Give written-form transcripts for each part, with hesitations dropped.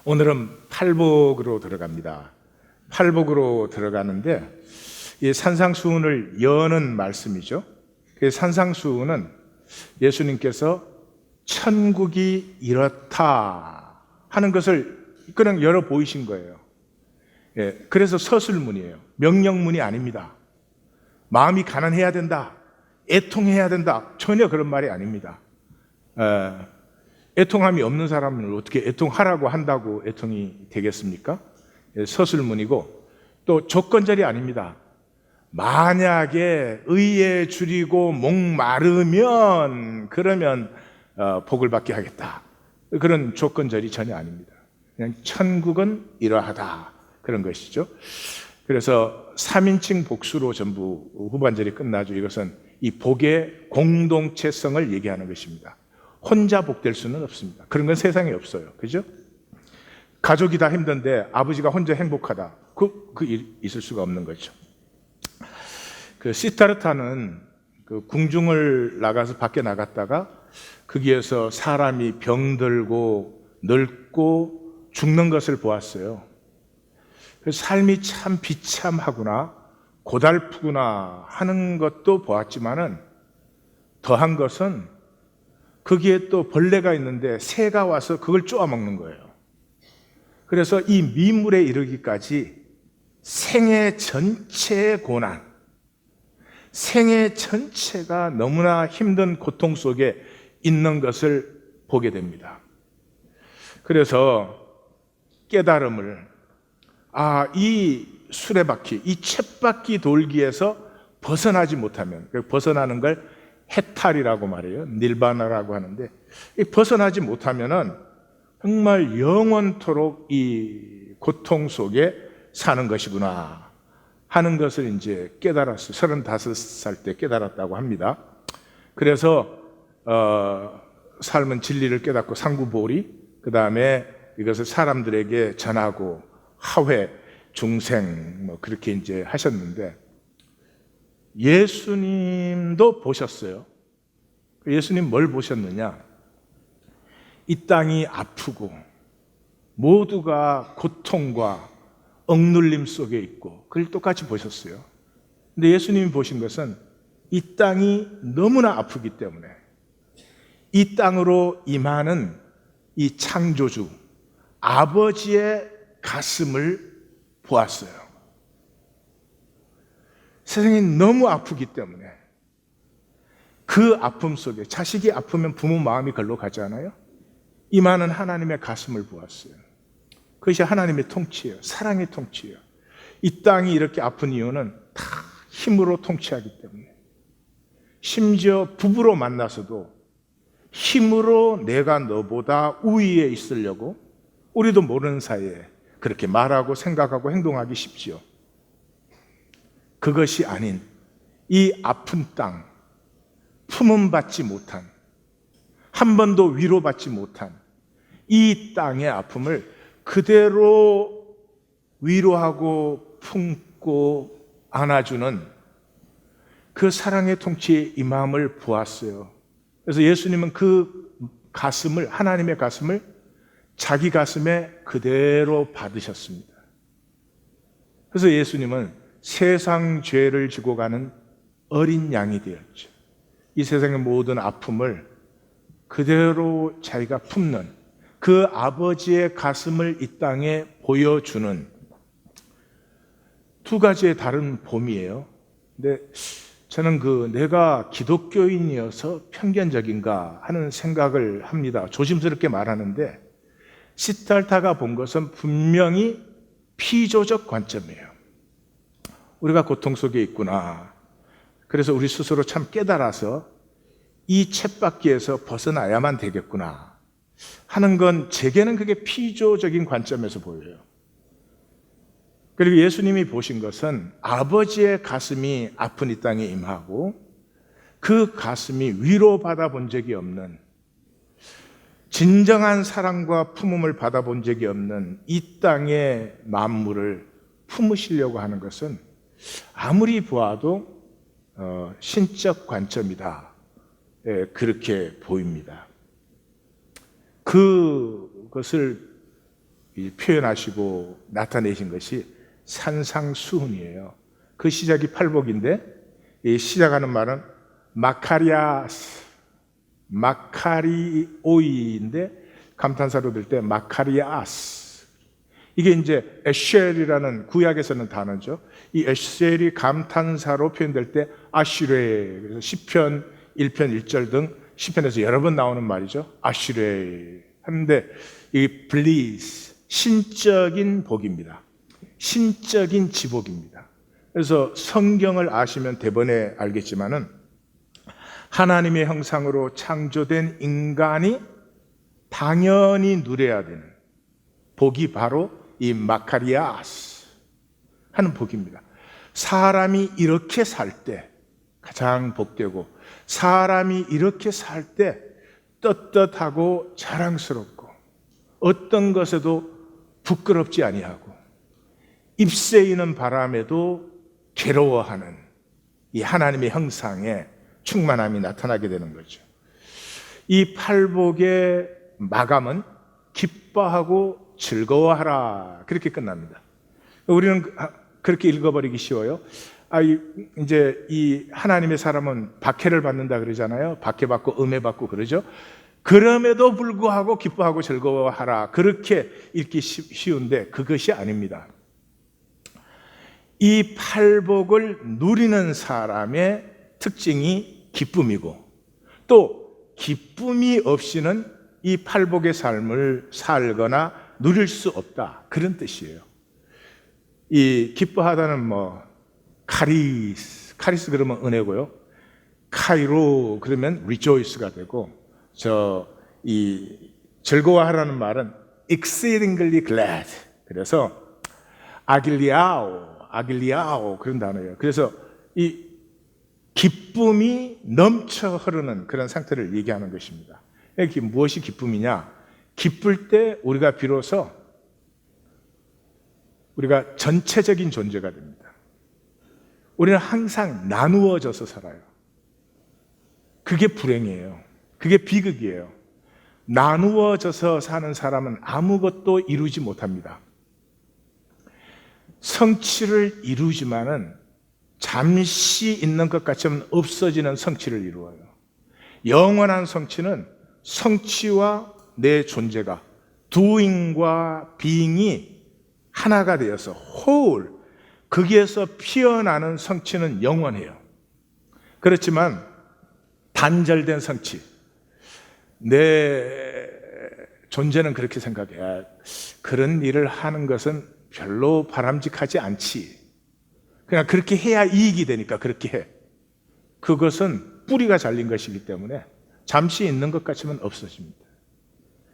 오늘은 팔복으로 들어갑니다. 팔복으로 들어가는데 이 산상수훈을 여는 말씀이죠. 그 산상수훈은 예수님께서 천국이 이렇다 하는 것을 그냥 열어 보이신 거예요. 그래서 서술문이에요. 명령문이 아닙니다. 마음이 가난해야 된다, 애통해야 된다, 전혀 그런 말이 아닙니다. 애통함이 없는 사람을 어떻게 애통하라고 한다고 애통이 되겠습니까? 서술문이고 또 조건절이 아닙니다. 만약에 의에 줄이고 목마르면 그러면 복을 받게 하겠다, 그런 조건절이 전혀 아닙니다. 그냥 천국은 이러하다, 그런 것이죠. 그래서 3인칭 복수로 전부 후반절이 끝나죠. 이것은 이 복의 공동체성을 얘기하는 것입니다. 혼자 복될 수는 없습니다. 그런 건 세상에 없어요. 그죠? 가족이 다 힘든데 아버지가 혼자 행복하다, 있을 수가 없는 거죠. 그 시타르타는 그 궁중을 나가서 밖에 나갔다가 거기에서 사람이 병들고 늙고 죽는 것을 보았어요. 그래서 삶이 참 비참하구나, 고달프구나 하는 것도 보았지만은 더한 것은 거기에 또 벌레가 있는데 새가 와서 그걸 쪼아먹는 거예요. 그래서 이 미물에 이르기까지 생애 전체의 고난, 생애 전체가 너무나 힘든 고통 속에 있는 것을 보게 됩니다. 그래서 깨달음을, 이 수레바퀴, 이 쳇바퀴 돌기에서 벗어나지 못하면, 벗어나는 걸 해탈이라고 말해요. 닐바나라고 하는데, 벗어나지 못하면은 정말 영원토록 이 고통 속에 사는 것이구나 하는 것을 이제 깨달았어요. 35살 때 깨달았다고 합니다. 그래서 삶은 진리를 깨닫고 상구보리, 그 다음에 이것을 사람들에게 전하고 하회, 중생, 그렇게 이제 하셨는데, 예수님도 보셨어요. 예수님 뭘 보셨느냐? 이 땅이 아프고 모두가 고통과 억눌림 속에 있고 그걸 똑같이 보셨어요. 근데 예수님이 보신 것은 이 땅이 너무나 아프기 때문에 이 땅으로 임하는 이 창조주 아버지의 가슴을 보았어요. 세상이 너무 아프기 때문에 그 아픔 속에, 자식이 아프면 부모 마음이 걸로 가지 않아요? 임하는 하나님의 가슴을 보았어요. 그것이 하나님의 통치예요. 사랑의 통치예요. 이 땅이 이렇게 아픈 이유는 다 힘으로 통치하기 때문에, 심지어 부부로 만나서도 힘으로 내가 너보다 우위에 있으려고 우리도 모르는 사이에 그렇게 말하고 생각하고 행동하기 쉽지요. 그것이 아닌 이 아픈 땅, 품음받지 못한, 한 번도 위로받지 못한 이 땅의 아픔을 그대로 위로하고 품고 안아주는 그 사랑의 통치의 이 마음을 보았어요. 그래서 예수님은 그 가슴을, 하나님의 가슴을 자기 가슴에 그대로 받으셨습니다. 그래서 예수님은 세상 죄를 지고 가는 어린 양이 되었죠. 이 세상의 모든 아픔을 그대로 자기가 품는 그 아버지의 가슴을 이 땅에 보여주는 두 가지의 다른 봄이에요. 근데 저는 내가 기독교인이어서 편견적인가 하는 생각을 합니다. 조심스럽게 말하는데, 시달타가 본 것은 분명히 피조적 관점이에요. 우리가 고통 속에 있구나. 그래서 우리 스스로 참 깨달아서 이 쳇바퀴에서 벗어나야만 되겠구나 하는 건, 제게는 그게 피조적인 관점에서 보여요. 그리고 예수님이 보신 것은 아버지의 가슴이 아픈 이 땅에 임하고 그 가슴이 위로받아 본 적이 없는, 진정한 사랑과 품음을 받아본 적이 없는 이 땅의 만물을 품으시려고 하는 것은 아무리 보아도 신적 관점이다, 그렇게 보입니다. 그것을 표현하시고 나타내신 것이 산상수훈이에요. 그 시작이 팔복인데 이 시작하는 말은 마카리아스, 마카리오이인데 감탄사로 들 때 마카리아스. 이게 이제 에쉘이라는 구약에서는 단어죠. 이 에쉘이 감탄사로 표현될 때 아슈레, 그래서 시편 1편 1절 등 시편에서 여러 번 나오는 말이죠. 아슈레 하는데 이 블리스, 신적인 복입니다. 신적인 지복입니다. 그래서 성경을 아시면 대번에 알겠지만은 하나님의 형상으로 창조된 인간이 당연히 누려야 되는 복이 바로 이 마카리아스 하는 복입니다. 사람이 이렇게 살 때 가장 복되고, 사람이 이렇게 살 때 떳떳하고 자랑스럽고 어떤 것에도 부끄럽지 아니하고 입새이는 바람에도 괴로워하는 이 하나님의 형상에 충만함이 나타나게 되는 거죠. 이 팔복의 마감은 기뻐하고 즐거워하라, 그렇게 끝납니다. 우리는 그렇게 읽어버리기 쉬워요. 이제 이 하나님의 사람은 박해를 받는다 그러잖아요. 박해받고 음해받고 그러죠. 그럼에도 불구하고 기뻐하고 즐거워하라, 그렇게 읽기 쉬운데 그것이 아닙니다. 이 팔복을 누리는 사람의 특징이 기쁨이고, 또 기쁨이 없이는 이 팔복의 삶을 살거나 누릴 수 없다, 그런 뜻이에요. 이 기뻐하다는 카리스 그러면 은혜고요. 카이로 그러면 rejoice가 되고, 이 즐거워하라는 말은 exceedingly glad, 그래서 아길리아오 그런 단어예요. 그래서 이 기쁨이 넘쳐 흐르는 그런 상태를 얘기하는 것입니다. 이게 무엇이 기쁨이냐? 기쁠 때 우리가 비로소 우리가 전체적인 존재가 됩니다. 우리는 항상 나누어져서 살아요. 그게 불행이에요. 그게 비극이에요. 나누어져서 사는 사람은 아무것도 이루지 못합니다. 성취를 이루지만은 잠시 있는 것 같지만 없어지는 성취를 이루어요. 영원한 성취는 성취와 내 존재가, doing과 being이 하나가 되어서 whole, 거기에서 피어나는 성취는 영원해요. 그렇지만 단절된 성취, 내 존재는 그렇게 생각해. 그런 일을 하는 것은 별로 바람직하지 않지. 그냥 그렇게 해야 이익이 되니까 그렇게 해. 그것은 뿌리가 잘린 것이기 때문에 잠시 있는 것 같지만 없어집니다.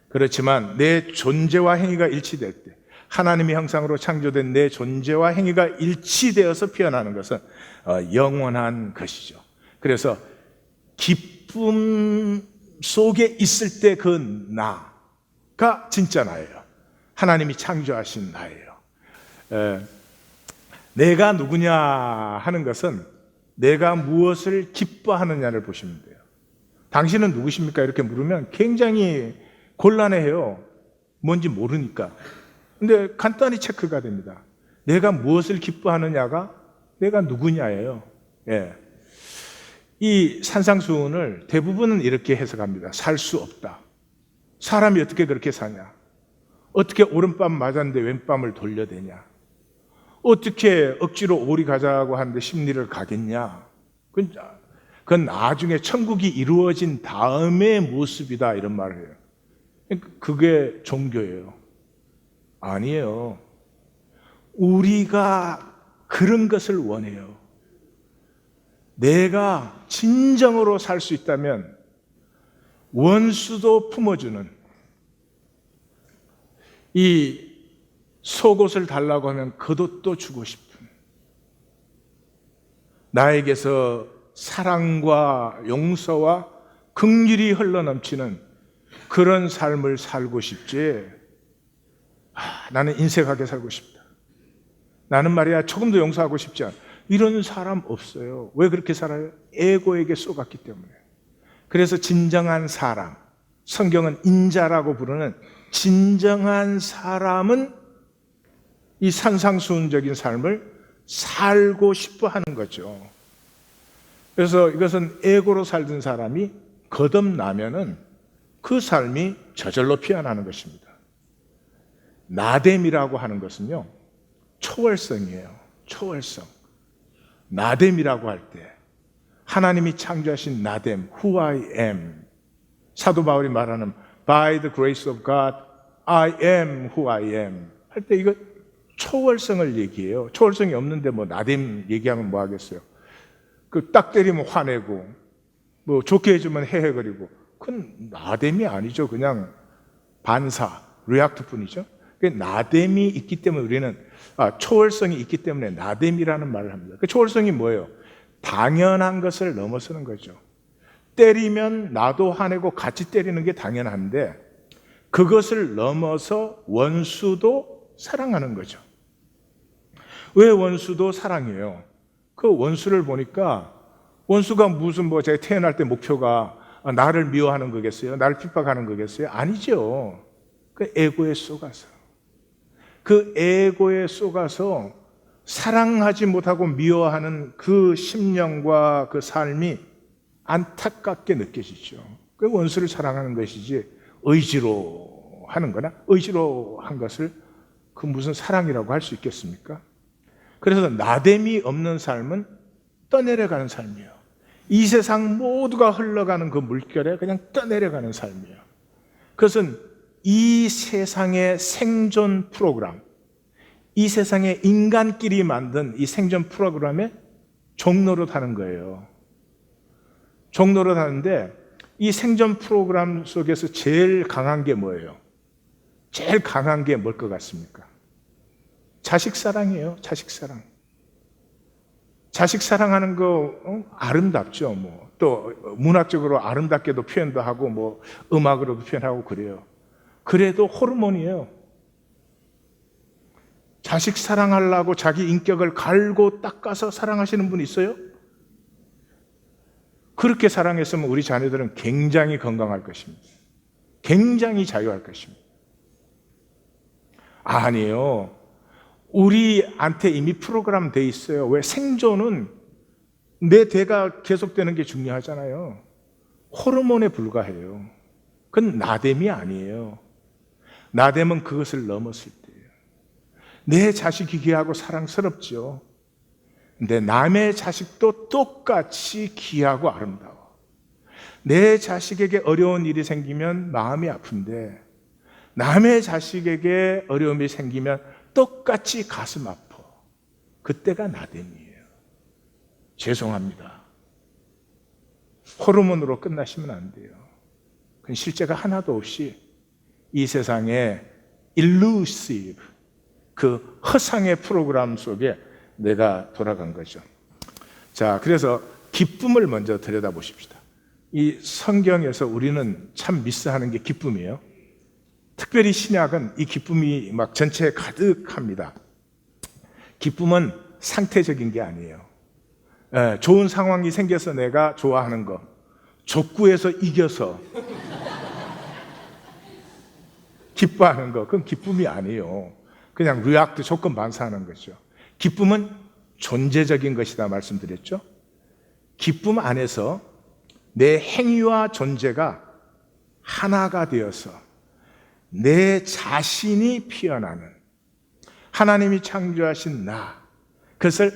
그렇지만 내 존재와 행위가 일치될 때, 하나님의 형상으로 창조된 내 존재와 행위가 일치되어서 피어나는 것은 영원한 것이죠. 그래서 기쁨 속에 있을 때 그 나가 진짜 나예요. 하나님이 창조하신 나예요. 내가 누구냐 하는 것은 내가 무엇을 기뻐하느냐를 보시면 돼요. 당신은 누구십니까? 이렇게 물으면 굉장히 곤란해요. 뭔지 모르니까. 근데 간단히 체크가 됩니다. 내가 무엇을 기뻐하느냐가 내가 누구냐예요. 이 산상수훈을 대부분은 이렇게 해석합니다. 살 수 없다. 사람이 어떻게 그렇게 사냐? 어떻게 오른밤 맞았는데 왼밤을 돌려대냐? 어떻게 억지로 오리 가자고 하는데 심리를 가겠냐? 그건 나중에 천국이 이루어진 다음의 모습이다, 이런 말을 해요. 그게 종교예요. 아니에요. 우리가 그런 것을 원해요. 내가 진정으로 살 수 있다면 원수도 품어주는, 이 속옷을 달라고 하면 겉옷도 주고 싶은, 나에게서 사랑과 용서와 긍휼이 흘러넘치는 그런 삶을 살고 싶지. 나는 인색하게 살고 싶다. 나는 말이야 조금도 용서하고 싶지 않아. 이런 사람 없어요. 왜 그렇게 살아요? 에고에게 쏘갔기 때문에. 그래서 진정한 사람, 성경은 인자라고 부르는 진정한 사람은 이 산상수훈적인 삶을 살고 싶어 하는 거죠. 그래서 이것은 에고로 살던 사람이 거듭나면은 그 삶이 저절로 피어나는 것입니다. 나됨이라고 하는 것은요, 초월성이에요. 초월성. 나됨이라고 할 때 하나님이 창조하신 나됨, who I am. 사도 바울이 말하는 by the grace of God, I am who I am. 할 때 이거 초월성을 얘기해요. 초월성이 없는데 뭐 나됨 얘기하면 뭐 하겠어요. 그 딱 때리면 화내고 뭐 좋게 해주면 헤헤거리고 그건 나됨이 아니죠. 그냥 반사, 리액트뿐이죠. 나됨이 있기 때문에 우리는 초월성이 있기 때문에 나됨이라는 말을 합니다. 그 초월성이 뭐예요? 당연한 것을 넘어서는 거죠. 때리면 나도 화내고 같이 때리는 게 당연한데 그것을 넘어서 원수도 사랑하는 거죠. 왜 원수도 사랑해요? 그 원수를 보니까 원수가 무슨 뭐 제가 태어날 때 목표가 나를 미워하는 거겠어요? 나를 핍박하는 거겠어요? 아니죠. 그 에고에 속아서 그 에고에 속아서 사랑하지 못하고 미워하는 그 심령과 그 삶이 안타깝게 느껴지죠. 그 원수를 사랑하는 것이지 의지로 하는 거나 의지로 한 것을 그 무슨 사랑이라고 할 수 있겠습니까? 그래서 나됨이 없는 삶은 떠내려가는 삶이에요. 이 세상 모두가 흘러가는 그 물결에 그냥 떠내려가는 삶이에요. 그것은 이 세상의 생존 프로그램, 이 세상의 인간끼리 만든 이 생존 프로그램의 종로로 타는 거예요. 종로로 타는데 이 생존 프로그램 속에서 제일 강한 게 뭐예요? 제일 강한 게 뭘 것 같습니까? 자식 사랑이에요. 자식 사랑. 자식 사랑하는 거 아름답죠. 뭐 또 문학적으로 아름답게도 표현도 하고 뭐 음악으로도 표현하고 그래요. 그래도 호르몬이에요. 자식 사랑하려고 자기 인격을 갈고 닦아서 사랑하시는 분 있어요? 그렇게 사랑했으면 우리 자녀들은 굉장히 건강할 것입니다. 굉장히 자유할 것입니다. 아니에요. 우리한테 이미 프로그램 돼 있어요. 왜? 생존은 내 대가 계속되는 게 중요하잖아요. 호르몬에 불과해요. 그건 나됨이 아니에요. 나됨은 그것을 넘었을 때예요. 내 자식이 귀하고 사랑스럽죠. 근데 남의 자식도 똑같이 귀하고 아름다워. 내 자식에게 어려운 일이 생기면 마음이 아픈데 남의 자식에게 어려움이 생기면 똑같이 가슴 아파. 그때가 나됨이에요. 죄송합니다. 호르몬으로 끝나시면 안 돼요. 그건 실제가 하나도 없이 이 세상의 illusive, 그 허상의 프로그램 속에 내가 돌아간 거죠. 자, 그래서 기쁨을 먼저 들여다보십시다. 이 성경에서 우리는 참 미스하는 게 기쁨이에요. 특별히 신약은 이 기쁨이 막 전체에 가득합니다. 기쁨은 상태적인 게 아니에요. 좋은 상황이 생겨서 내가 좋아하는 거, 족구에서 이겨서 기뻐하는 거, 그건 기쁨이 아니에요. 그냥 리액트 조건 반사하는 거죠. 기쁨은 존재적인 것이다 말씀드렸죠. 기쁨 안에서 내 행위와 존재가 하나가 되어서 내 자신이 피어나는 하나님이 창조하신 나, 그것을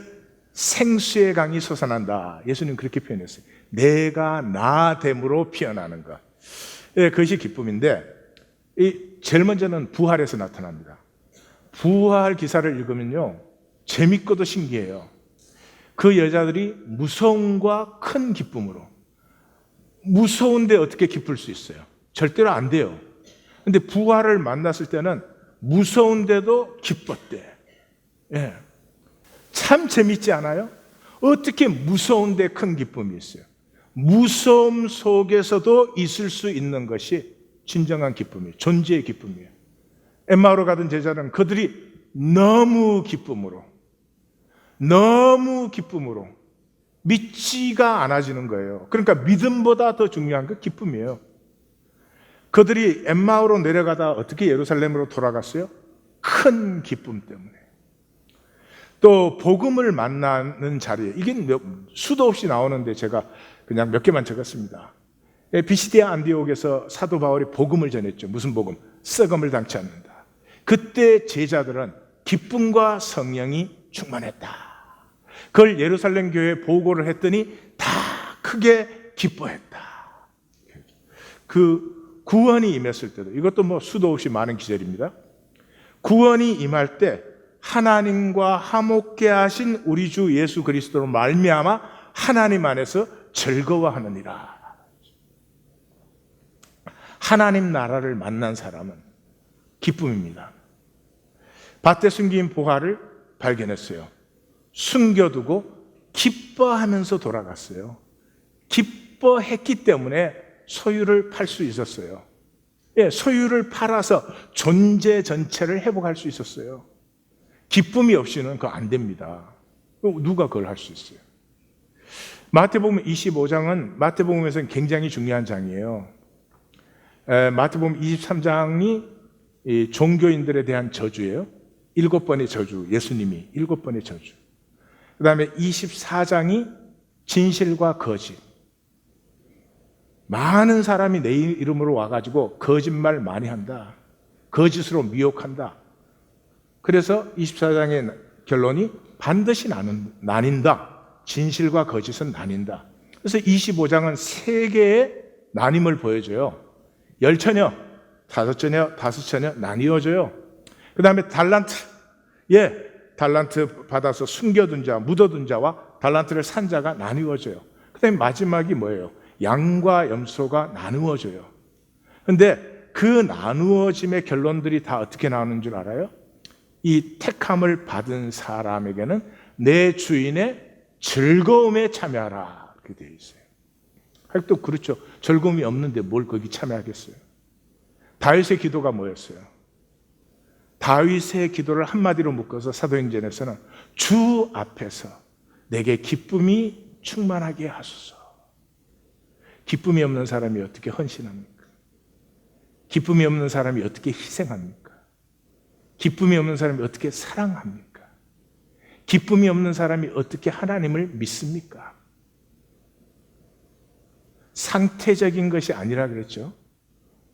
생수의 강이 솟아난다. 예수님 그렇게 표현했어요. 내가 나됨으로 피어나는 것. 그것이 기쁨인데 제일 먼저는 부활에서 나타납니다. 부활 기사를 읽으면요 재밌고도 신기해요. 그 여자들이 무서움과 큰 기쁨으로, 무서운데 어떻게 기쁠 수 있어요? 절대로 안 돼요. 근데 부활을 만났을 때는 무서운데도 기뻤대. 예. 참 재밌지 않아요? 어떻게 무서운데 큰 기쁨이 있어요? 무서움 속에서도 있을 수 있는 것이 진정한 기쁨이에요. 존재의 기쁨이에요. 엠마오로 가던 제자는 그들이 너무 기쁨으로 믿지가 않아지는 거예요. 그러니까 믿음보다 더 중요한 건 기쁨이에요. 그들이 엠마오로 내려가다 어떻게 예루살렘으로 돌아갔어요? 큰 기쁨 때문에. 또 복음을 만나는 자리에, 이게 수도 없이 나오는데 제가 그냥 몇 개만 적었습니다. 비시디아 안디옥에서 사도 바울이 복음을 전했죠. 무슨 복음? 썩음을 당치 않는다. 그때 제자들은 기쁨과 성령이 충만했다. 그걸 예루살렘 교회에 보고를 했더니 다 크게 기뻐했다. 그 구원이 임했을 때도, 이것도 뭐 수도 없이 많은 기절입니다. 구원이 임할 때 하나님과 화목케 하신 우리 주 예수 그리스도로 말미암아 하나님 안에서 즐거워하느니라. 하나님 나라를 만난 사람은 기쁨입니다. 밭에 숨긴 보화를 발견했어요. 숨겨두고 기뻐하면서 돌아갔어요. 기뻐했기 때문에 소유를 팔 수 있었어요. 소유를 팔아서 존재 전체를 회복할 수 있었어요. 기쁨이 없이는 그거 안 됩니다. 누가 그걸 할 수 있어요? 마태복음 25장은 마태복음에서는 굉장히 중요한 장이에요. 마태복음 23장이 종교인들에 대한 저주예요. 7번의 저주, 예수님이 7번의 저주. 그 다음에 24장이 진실과 거짓. 많은 사람이 내 이름으로 와가지고 거짓말 많이 한다. 거짓으로 미혹한다. 그래서 24장의 결론이 반드시 나뉜다. 진실과 거짓은 나뉜다. 그래서 25장은 세 개의 나님을 보여줘요. 10처녀, 5처녀, 5처녀 나뉘어져요. 그 다음에 달란트. 달란트 받아서 숨겨둔 자, 묻어둔 자와 달란트를 산 자가 나뉘어져요. 그 다음에 마지막이 뭐예요? 양과 염소가 나누어져요. 근데 그 나누어짐의 결론들이 다 어떻게 나오는 줄 알아요? 이 택함을 받은 사람에게는 내 주인의 즐거움에 참여하라. 그렇게 되어 있어요. 또 그렇죠. 즐거움이 없는데 뭘 거기 참여하겠어요? 다윗의 기도가 뭐였어요? 다윗의 기도를 한마디로 묶어서 사도행전에서는 주 앞에서 내게 기쁨이 충만하게 하소서. 기쁨이 없는 사람이 어떻게 헌신합니까? 기쁨이 없는 사람이 어떻게 희생합니까? 기쁨이 없는 사람이 어떻게 사랑합니까? 기쁨이 없는 사람이 어떻게 하나님을 믿습니까? 상태적인 것이 아니라 그랬죠.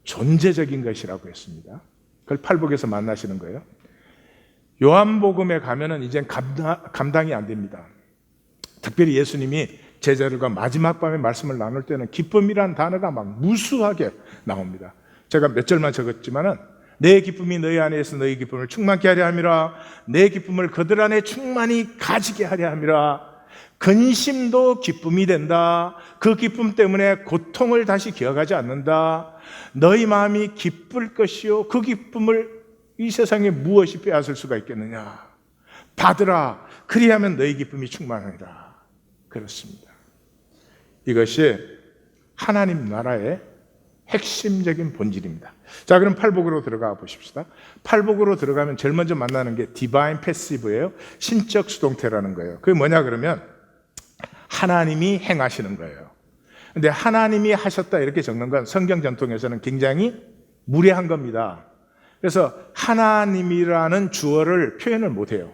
존재적인 것이라고 했습니다. 그걸 팔복에서 만나시는 거예요. 요한복음에 가면은 이젠 감당이 안 됩니다. 특별히 예수님이 제자들과 마지막 밤에 말씀을 나눌 때는 기쁨이란 단어가 막 무수하게 나옵니다. 제가 몇 절만 적었지만은 내 기쁨이 너희 안에 있어 너희 기쁨을 충만케 하려 함이라. 내 기쁨을 그들 안에 충만히 가지게 하려 함이라. 근심도 기쁨이 된다. 그 기쁨 때문에 고통을 다시 기억하지 않는다. 너희 마음이 기쁠 것이요 그 기쁨을 이 세상에 무엇이 빼앗을 수가 있겠느냐. 받으라. 그리하면 너희 기쁨이 충만하리라. 그렇습니다. 이것이 하나님 나라의 핵심적인 본질입니다. 자, 그럼 팔복으로 들어가 보십시다. 팔복으로 들어가면 제일 먼저 만나는 게 디바인 패시브예요. 신적 수동태라는 거예요. 그게 뭐냐 그러면 하나님이 행하시는 거예요. 근데 하나님이 하셨다 이렇게 적는 건 성경 전통에서는 굉장히 무례한 겁니다. 그래서 하나님이라는 주어를 표현을 못해요.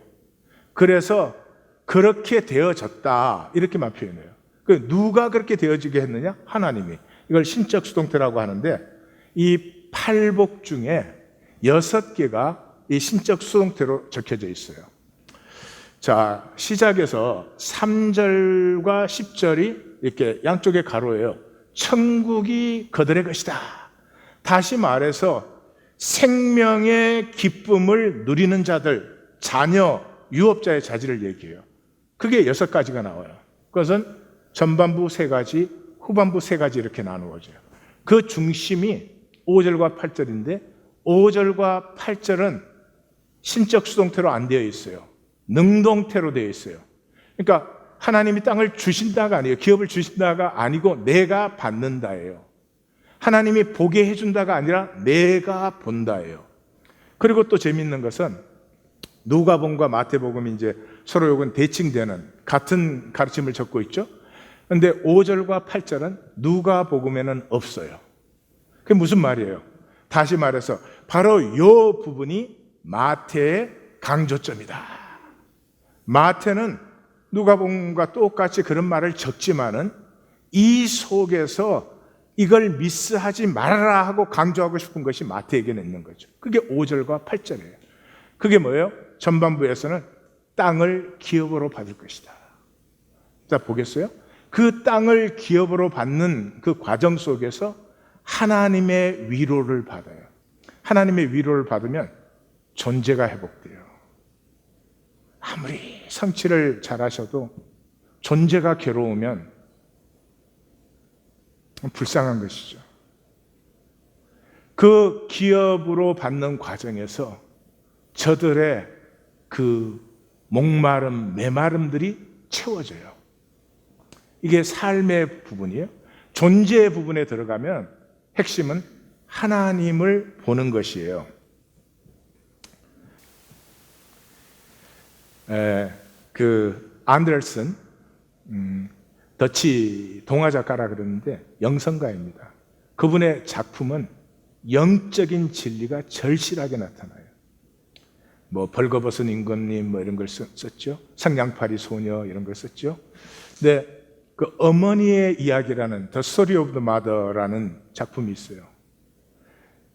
그래서 그렇게 되어졌다 이렇게만 표현해요. 누가 그렇게 되어지게 했느냐? 하나님이. 이걸 신적 수동태라고 하는데 이 팔복 중에 6개가 이 신적 수동태로 적혀져 있어요. 자, 시작에서 3절과 10절이 이렇게 양쪽에 가로예요. 천국이 그들의 것이다. 다시 말해서 생명의 기쁨을 누리는 자들, 자녀, 유업자의 자질을 얘기해요. 그게 6가지가 나와요. 그것은 전반부 3가지, 후반부 3가지 이렇게 나누어져요. 그 중심이 5절과 8절인데 5절과 8절은 신적 수동태로 안 되어 있어요. 능동태로 되어 있어요. 그러니까 하나님이 땅을 주신다가 아니에요. 기업을 주신다가 아니고 내가 받는다예요. 하나님이 보게 해준다가 아니라 내가 본다예요. 그리고 또 재밌는 것은 누가복음과 마태복음이 이제 서로 요건 대칭되는 같은 가르침을 적고 있죠. 그런데 5절과 8절은 누가복음에는 없어요. 그게 무슨 말이에요? 다시 말해서 바로 이 부분이 마태의 강조점이다. 마태는 누가복음과 똑같이 그런 말을 적지만은 이 속에서 이걸 미스하지 말아라 하고 강조하고 싶은 것이 마태에게는 있는 거죠. 그게 5절과 8절이에요. 그게 뭐예요? 전반부에서는 땅을 기업으로 받을 것이다. 자, 보겠어요? 그 땅을 기업으로 받는 그 과정 속에서 하나님의 위로를 받아요. 하나님의 위로를 받으면 존재가 회복돼요. 아무리 성취를 잘하셔도 존재가 괴로우면 불쌍한 것이죠. 그 기업으로 받는 과정에서 저들의 그 목마름, 메마름들이 채워져요. 이게 삶의 부분이에요. 존재의 부분에 들어가면 핵심은 하나님을 보는 것이에요. 안데르슨, 더치 동화 작가라 그러는데 영성가입니다. 그분의 작품은 영적인 진리가 절실하게 나타나요. 뭐 벌거벗은 임금님 뭐 이런 걸 썼죠. 상냥파리 소녀 이런 걸 썼죠. 근데 그 어머니의 이야기라는 The Story of the Mother라는 작품이 있어요.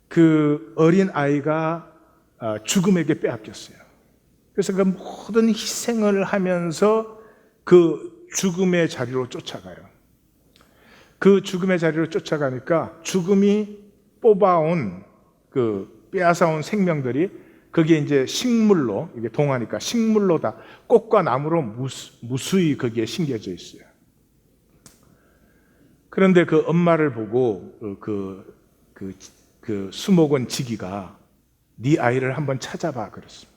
그 어린 아이가 죽음에게 빼앗겼어요. 그래서 그 모든 희생을 하면서 그 죽음의 자리로 쫓아가요. 그 죽음의 자리로 쫓아가니까 죽음이 뽑아온 그 빼앗아온 생명들이 거기에 이제 식물로, 이게 동화니까 식물로 다 꽃과 나무로 무수히 거기에 심겨져 있어요. 그런데 그 엄마를 보고 그 수목원 지기가 네 아이를 한번 찾아봐 그랬습니다.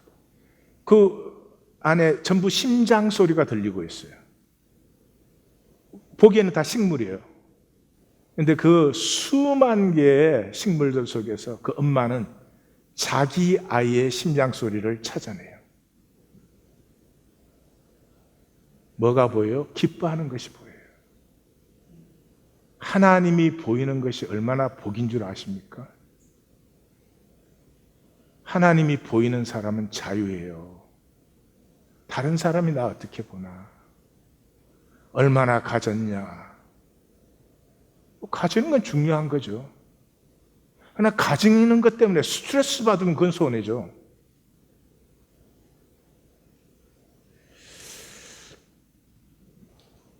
그 안에 전부 심장 소리가 들리고 있어요. 보기에는 다 식물이에요. 그런데 그 수만 개의 식물들 속에서 그 엄마는 자기 아이의 심장 소리를 찾아내요. 뭐가 보여요? 기뻐하는 것이 보여요. 하나님이 보이는 것이 얼마나 복인 줄 아십니까? 하나님이 보이는 사람은 자유예요. 다른 사람이 나 어떻게 보나? 얼마나 가졌냐? 가지는 건 중요한 거죠. 그러나 가지는 것 때문에 스트레스 받으면 그건 손해죠.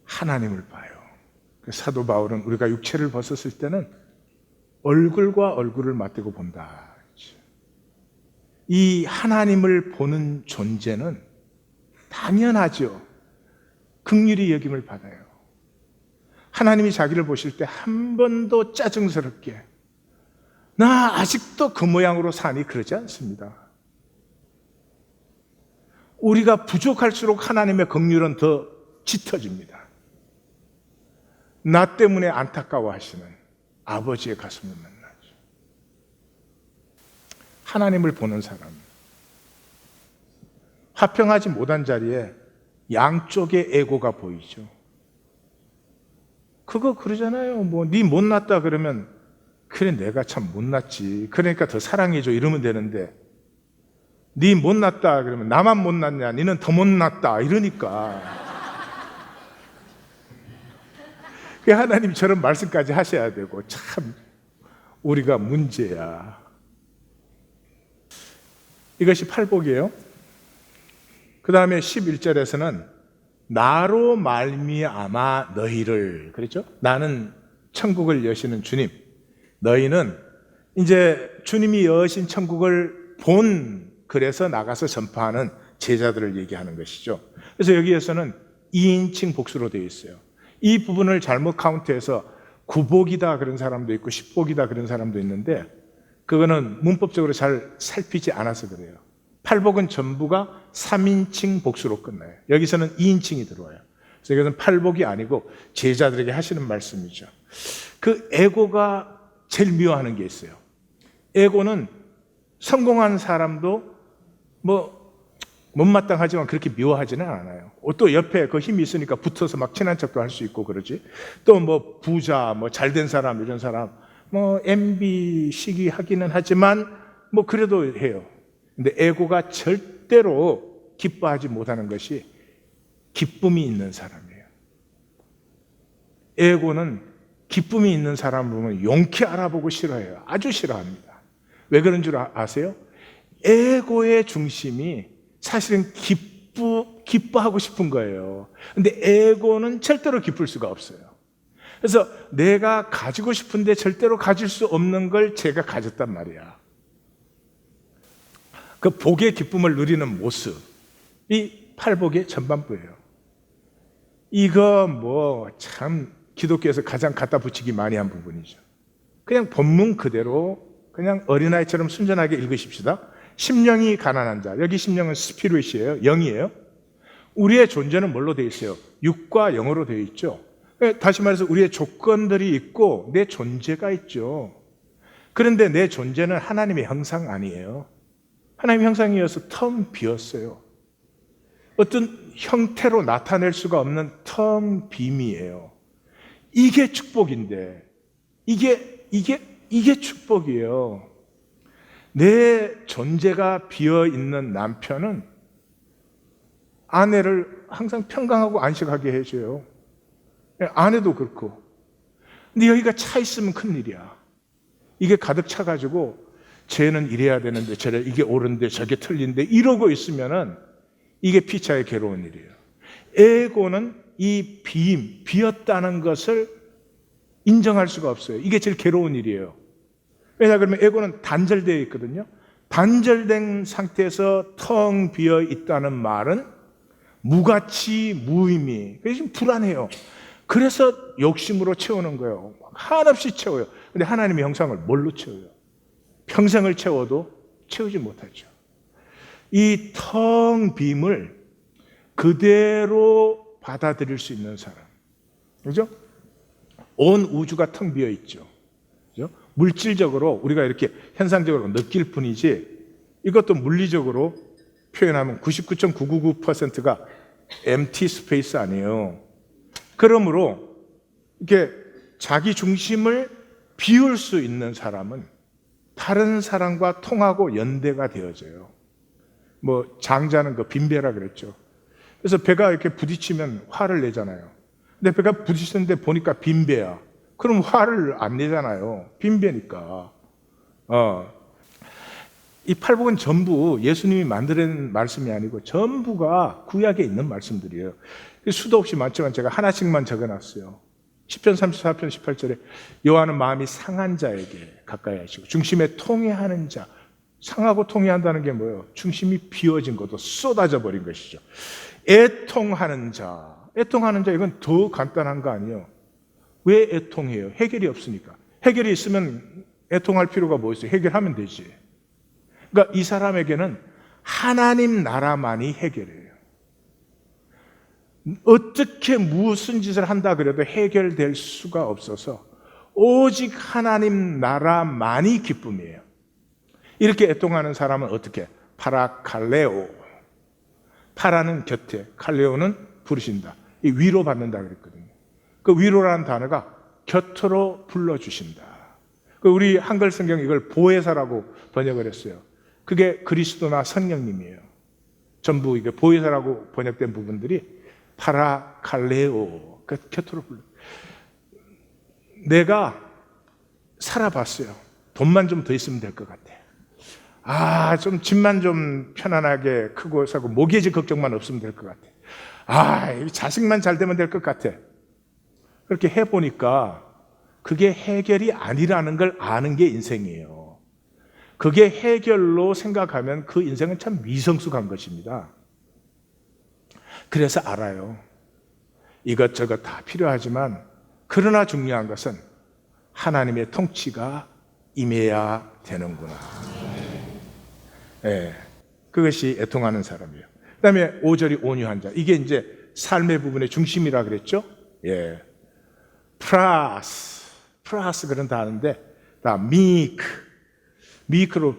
하나님을 봐요. 사도 바울은 우리가 육체를 벗었을 때는 얼굴과 얼굴을 맞대고 본다. 이 하나님을 보는 존재는 당연하죠. 긍휼히 여김을 받아요. 하나님이 자기를 보실 때 한 번도 짜증스럽게 나 아직도 그 모양으로 사니 그러지 않습니다. 우리가 부족할수록 하나님의 긍휼은 더 짙어집니다. 나 때문에 안타까워하시는 아버지의 가슴을 만나죠. 하나님을 보는 사람, 화평하지 못한 자리에 양쪽의 에고가 보이죠. 그거 그러잖아요. 뭐 네 못났다 그러면 그래 내가 참 못났지. 그러니까 더 사랑해줘 이러면 되는데 네 못났다 그러면 나만 못났냐? 너는 더 못났다 이러니까. 하나님 저런 말씀까지 하셔야 되고 참 우리가 문제야. 이것이 팔복이에요. 그 다음에 11절에서는 나로 말미암아 너희를, 그렇죠? 나는 천국을 여시는 주님, 너희는 이제 주님이 여신 천국을 본, 그래서 나가서 전파하는 제자들을 얘기하는 것이죠. 그래서 여기에서는 2인칭 복수로 되어 있어요. 이 부분을 잘못 카운트해서 9복이다 그런 사람도 있고 10복이다 그런 사람도 있는데 그거는 문법적으로 잘 살피지 않아서 그래요. 8복은 전부가 3인칭 복수로 끝나요. 여기서는 2인칭이 들어와요. 그래서 이것은 8복이 아니고 제자들에게 하시는 말씀이죠. 그 에고가 제일 미워하는 게 있어요. 에고는 성공한 사람도 뭐 못마땅하지만 그렇게 미워하지는 않아요. 또 옆에 그 힘이 있으니까 붙어서 막 친한 척도 할 수 있고 그러지. 또 뭐 부자, 뭐 잘된 사람 이런 사람 뭐 MB 시기하기는 하지만 뭐 그래도 해요. 근데 에고가 절대로 기뻐하지 못하는 것이 기쁨이 있는 사람이에요. 에고는 기쁨이 있는 사람을 보면 용케 알아보고 싫어해요. 아주 싫어합니다. 왜 그런 줄 아세요? 에고의 중심이 사실은 기뻐하고 싶은 거예요. 근데 에고는 절대로 기쁠 수가 없어요. 그래서 내가 가지고 싶은데 절대로 가질 수 없는 걸 제가 가졌단 말이야. 그 복의 기쁨을 누리는 모습이 팔복의 전반부예요. 이거 뭐 참 기독교에서 가장 갖다 붙이기 많이 한 부분이죠. 그냥 본문 그대로 그냥 어린아이처럼 순전하게 읽으십시다. 심령이 가난한 자, 여기 심령은 스피릿이에요. 영이에요. 우리의 존재는 뭘로 되어 있어요? 육과 영으로 되어 있죠. 다시 말해서 우리의 조건들이 있고 내 존재가 있죠. 그런데 내 존재는 하나님의 형상 아니에요. 하나님의 형상이어서 텅 비었어요. 어떤 형태로 나타낼 수가 없는 텅 빔이에요. 이게 축복인데, 이게 축복이에요. 내 존재가 비어 있는 남편은 아내를 항상 평강하고 안식하게 해줘요. 아내도 그렇고. 근데 여기가 차 있으면 큰일이야. 이게 가득 차가지고 쟤는 이래야 되는데 저래, 이게 옳은데 저게 틀린데 이러고 있으면은 이게 피차의 괴로운 일이에요. 에고는 이 비었다는 것을 인정할 수가 없어요. 이게 제일 괴로운 일이에요. 왜냐 그러면 에고는 단절되어 있거든요. 단절된 상태에서 텅 비어 있다는 말은 무가치, 무의미. 그래서 지금 불안해요. 그래서 욕심으로 채우는 거예요. 한없이 채워요. 근데 하나님의 형상을 뭘로 채워요? 평생을 채워도 채우지 못하죠. 이 텅 빔을 그대로 받아들일 수 있는 사람. 그죠? 온 우주가 텅 비어 있죠. 그죠? 물질적으로 우리가 이렇게 현상적으로 느낄 뿐이지 이것도 물리적으로 표현하면 99.999%가 empty space 아니에요. 그러므로 이렇게 자기 중심을 비울 수 있는 사람은 다른 사람과 통하고 연대가 되어져요. 뭐 장자는 그 빈배라 그랬죠. 그래서 배가 이렇게 부딪히면 화를 내잖아요. 근데 배가 부딪히는데 보니까 빈배야. 그럼 화를 안 내잖아요. 빈배니까. 이 팔복은 전부 예수님이 만들어낸 말씀이 아니고 전부가 구약에 있는 말씀들이에요. 수도 없이 많지만 제가 하나씩만 적어놨어요. 10편 34편 18절에 여호와는 마음이 상한 자에게 가까이 하시고 중심에 통회하는 자. 상하고 통회한다는 게 뭐예요? 중심이 비워진 것도 쏟아져 버린 것이죠. 애통하는 자. 애통하는 자 이건 더 간단한 거 아니에요. 왜 애통해요? 해결이 없으니까. 해결이 있으면 애통할 필요가 뭐 있어요? 해결하면 되지. 그러니까 이 사람에게는 하나님 나라만이 해결해요. 어떻게 무슨 짓을 한다 그래도 해결될 수가 없어서 오직 하나님 나라만이 기쁨이에요. 이렇게 애통하는 사람은 어떻게? 파라칼레오. 파라는 곁에, 칼레오는 부르신다. 이 위로받는다 그랬거든요. 그 위로라는 단어가 곁으로 불러주신다. 우리 한글 성경 이걸 보혜사라고 번역을 했어요. 그게 그리스도나 성령님이에요. 전부 이게 보혜사라고 번역된 부분들이 파라칼레오, 그 곁으로 불러. 내가 살아봤어요. 돈만 좀 더 있으면 될 것 같아. 좀 집만 좀 편안하게 크고 사고 모기지 걱정만 없으면 될 것 같아. 자식만 잘 되면 될 것 같아. 그렇게 해보니까 그게 해결이 아니라는 걸 아는 게 인생이에요. 그게 해결로 생각하면 그 인생은 참 미성숙한 것입니다. 그래서 알아요. 이것저것 다 필요하지만 그러나 중요한 것은 하나님의 통치가 임해야 되는구나. 그것이 애통하는 사람이에요. 그 다음에 5절이 온유한 자. 이게 이제 삶의 부분의 중심이라 그랬죠? 프라스 그런 다 아는데, 다 미크로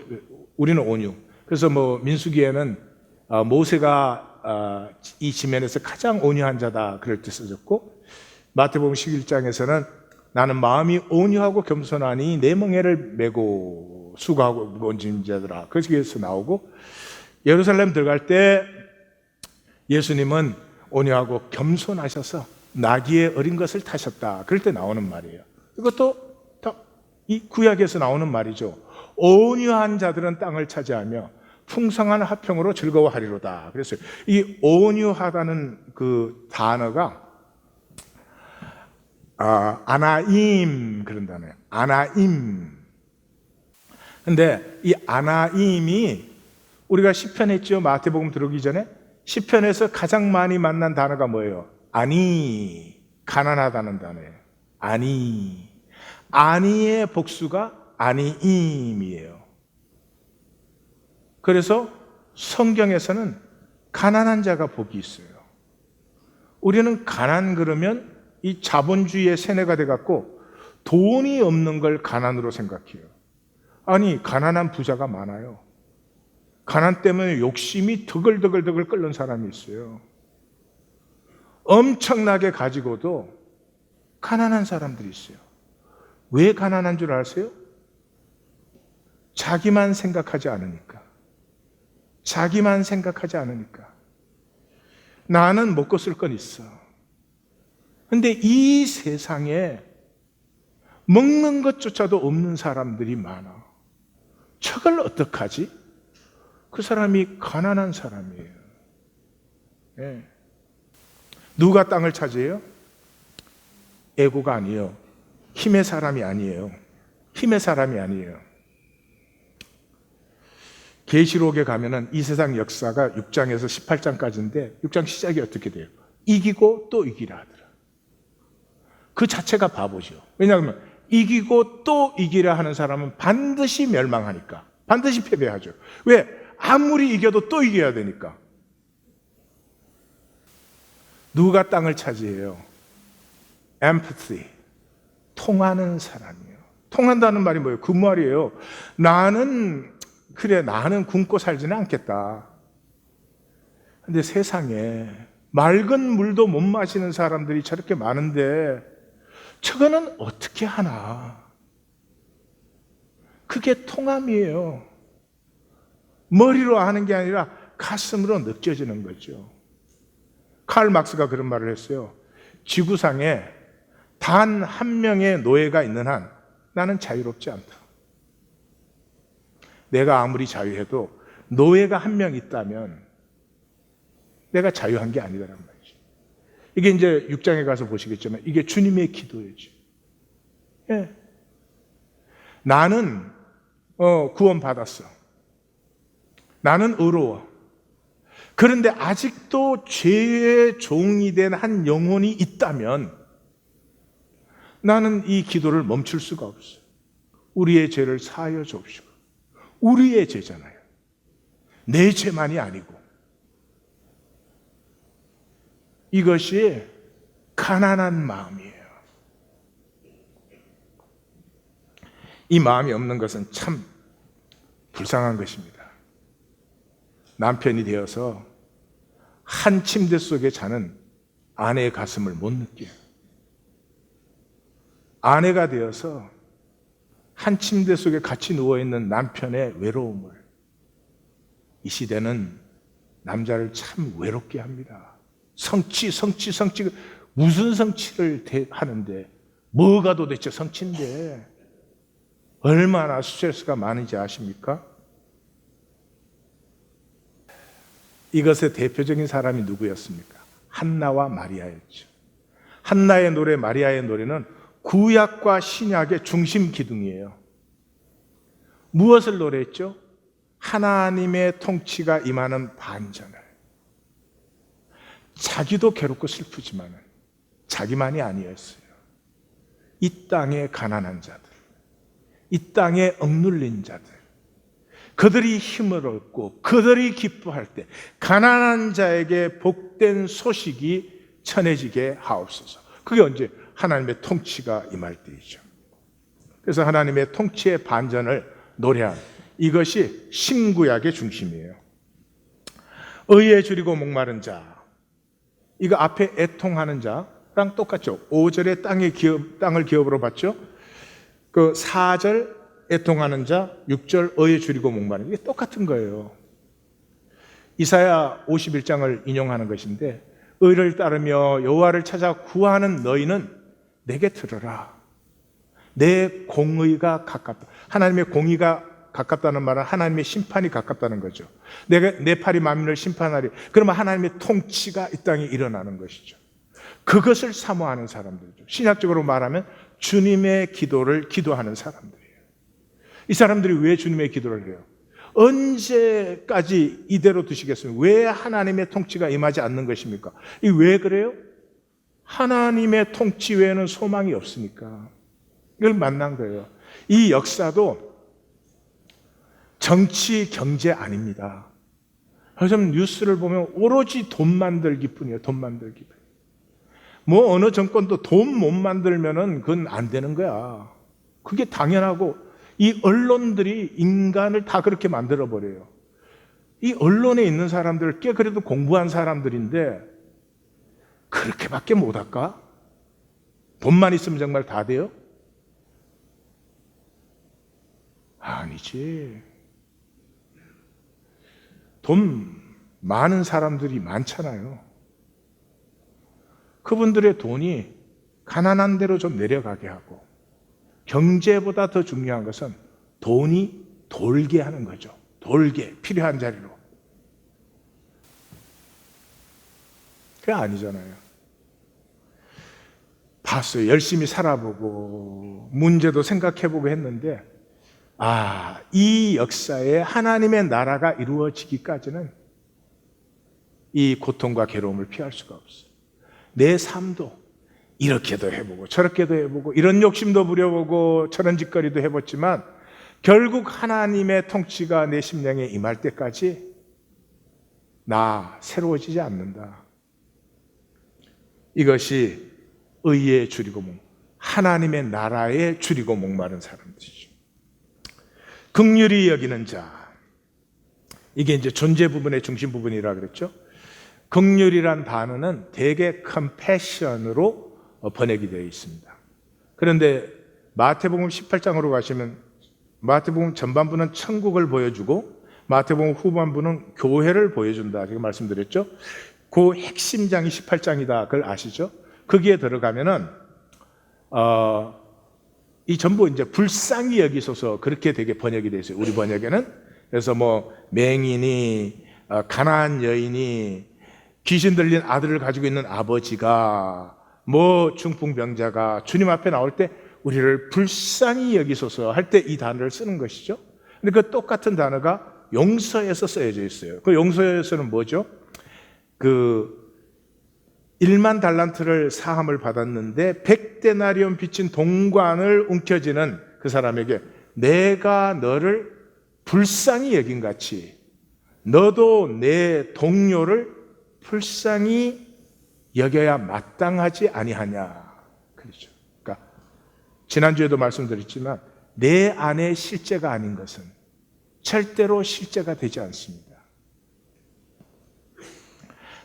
우리는 온유. 그래서 뭐 민수기에는 모세가 이 지면에서 가장 온유한 자다 그럴 때 써졌고, 마태복음 11장에서는 나는 마음이 온유하고 겸손하니 내 멍에를 메고 수고하고 무거운 짐진 자들아. 거기에서 나오고, 예루살렘 들어갈 때 예수님은 온유하고 겸손하셔서 나귀의 어린 것을 타셨다. 그럴 때 나오는 말이에요. 이것도 다 이 구약에서 나오는 말이죠. 온유한 자들은 땅을 차지하며 풍성한 화평으로 즐거워하리로다. 그래서 이 온유하다는 그 단어가 아나임 그런 단어예요. 아나임. 근데 이 아나임이 우리가 시편 했죠. 마태복음 들어오기 전에 시편에서 가장 많이 만난 단어가 뭐예요? 아니, 가난하다는 단어예요. 아니. 아니의 복수가 아니임이에요. 그래서 성경에서는 가난한 자가 복이 있어요. 우리는 가난 그러면 이 자본주의의 세뇌가 돼갖고 돈이 없는 걸 가난으로 생각해요. 아니, 가난한 부자가 많아요. 가난 때문에 욕심이 더글더글 끓는 사람이 있어요. 엄청나게 가지고도 가난한 사람들이 있어요. 왜 가난한 줄 아세요? 자기만 생각하지 않으니까. 자기만 생각하지 않으니까. 나는 먹고 쓸 건 있어. 근데 이 세상에 먹는 것조차도 없는 사람들이 많아. 저걸 어떡하지? 그 사람이 가난한 사람이에요. 네. 누가 땅을 차지해요? 애고가 아니에요. 힘의 사람이 아니에요. 힘의 사람이 아니에요. 계시록에 가면은 이 세상 역사가 6장에서 18장까지인데 6장 시작이 어떻게 돼요? 이기고 또 이기라 하더라. 그 자체가 바보죠. 왜냐하면 이기고 또 이기라 하는 사람은 반드시 멸망하니까. 반드시 패배하죠. 왜? 아무리 이겨도 또 이겨야 되니까. 누가 땅을 차지해요? empathy. 통하는 사람이에요. 통한다는 말이 뭐예요? 그 말이에요. 나는 굶고 살지는 않겠다. 근데 세상에 맑은 물도 못 마시는 사람들이 저렇게 많은데 저거는 어떻게 하나? 그게 통함이에요. 머리로 하는 게 아니라 가슴으로 느껴지는 거죠. 칼 막스가 그런 말을 했어요. 지구상에 단 한 명의 노예가 있는 한 나는 자유롭지 않다. 내가 아무리 자유해도 노예가 한 명 있다면 내가 자유한 게 아니다라는 말이죠. 이게 이제 6장에 가서 보시겠지만 이게 주님의 기도예요. 예. 나는 구원받았어. 나는 의로워. 그런데 아직도 죄의 종이 된 한 영혼이 있다면 나는 이 기도를 멈출 수가 없어요. 우리의 죄를 사하여 주옵시고. 우리의 죄잖아요. 내 죄만이 아니고. 이것이 가난한 마음이에요. 이 마음이 없는 것은 참 불쌍한 것입니다. 남편이 되어서 한 침대 속에 자는 아내의 가슴을 못 느껴요. 아내가 되어서 한 침대 속에 같이 누워있는 남편의 외로움을, 이 시대는 남자를 참 외롭게 합니다. 성취. 무슨 성취를 하는데, 뭐가 도대체 성취인데 얼마나 스트레스가 많은지 아십니까? 이것의 대표적인 사람이 누구였습니까? 한나와 마리아였죠. 한나의 노래, 마리아의 노래는 구약과 신약의 중심 기둥이에요. 무엇을 노래했죠? 하나님의 통치가 임하는 반전을. 자기도 괴롭고 슬프지만 자기만이 아니었어요. 이 땅의 가난한 자들, 이 땅에 억눌린 자들, 그들이 힘을 얻고 그들이 기뻐할 때 가난한 자에게 복된 소식이 전해지게 하옵소서. 그게 언제? 하나님의 통치가 임할 때이죠. 그래서 하나님의 통치의 반전을 노래한 이것이 신구약의 중심이에요. 의에 줄이고 목마른 자, 이거 앞에 애통하는 자, 4절랑 똑같죠. 5절에 땅을 기업으로 받죠. 그 4절 애통하는 자, 6절 의에 줄이고 목마른 자. 이게 똑같은 거예요. 이사야 51장을 인용하는 것인데, 의를 따르며 여호와를 찾아 구하는 너희는 내게 들으라. 내 공의가 가깝다. 하나님의 공의가 가깝다는 말은 하나님의 심판이 가깝다는 거죠. 내 팔이 만민을 심판하리. 그러면 하나님의 통치가 이 땅에 일어나는 것이죠. 그것을 사모하는 사람들이죠. 신약적으로 말하면 주님의 기도를 기도하는 사람들이에요. 이 사람들이 왜 주님의 기도를 해요? 언제까지 이대로 두시겠습니까? 왜 하나님의 통치가 임하지 않는 것입니까? 이 왜 그래요? 하나님의 통치 외에는 소망이 없으니까. 이걸 만난 거예요. 이 역사도 정치, 경제 아닙니다. 요즘 뉴스를 보면 오로지 돈 만들기뿐이에요. 돈 만들기뿐. 뭐 어느 정권도 돈 못 만들면은 그건 안 되는 거야. 그게 당연하고, 이 언론들이 인간을 다 그렇게 만들어 버려요. 이 언론에 있는 사람들 꽤 그래도 공부한 사람들인데 그렇게밖에 못할까? 돈만 있으면 정말 다 돼요? 아니지. 돈 많은 사람들이 많잖아요. 그분들의 돈이 가난한 대로 좀 내려가게 하고, 경제보다 더 중요한 것은 돈이 돌게 하는 거죠. 돌게, 필요한 자리로. 그게 아니잖아요. 봤어요. 열심히 살아보고 문제도 생각해보고 했는데, 이 역사에 하나님의 나라가 이루어지기까지는 이 고통과 괴로움을 피할 수가 없어요. 내 삶도 이렇게도 해보고 저렇게도 해보고 이런 욕심도 부려보고 저런 짓거리도 해봤지만 결국 하나님의 통치가 내 심령에 임할 때까지 나 새로워지지 않는다. 이것이 의에 줄이고 하나님의 나라에 줄이고 목마른 사람들이죠. 긍휼히 여기는 자, 이게 이제 존재 부분의 중심 부분이라 그랬죠. 긍휼이란 단어는 대개 compassion으로 번역이 되어 있습니다. 그런데 마태복음 18장으로 가시면 마태복음 전반부는 천국을 보여주고 마태복음 후반부는 교회를 보여준다. 제가 말씀드렸죠. 그 핵심장이 18장이다. 그걸 아시죠? 거기에 들어가면은 이 전부 이제 불쌍히 여기소서 그렇게 되게 번역이 되어 있어요. 우리 번역에는. 그래서 뭐 맹인이, 가난한 여인이, 귀신 들린 아들을 가지고 있는 아버지가, 뭐 중풍병자가 주님 앞에 나올 때 우리를 불쌍히 여기소서 할 때 이 단어를 쓰는 것이죠. 근데 그 똑같은 단어가 용서에서 쓰여져 있어요. 그 용서에서는 뭐죠? 그 1만 달란트를 사함을 받았는데 100데나리온 빚진 동관을 움켜쥐는 그 사람에게 내가 너를 불쌍히 여긴 같이 너도 내 동료를 불쌍히 여겨야 마땅하지 아니하냐. 그렇죠. 그러니까 지난주에도 말씀드렸지만 내 안에 실제가 아닌 것은 절대로 실제가 되지 않습니다.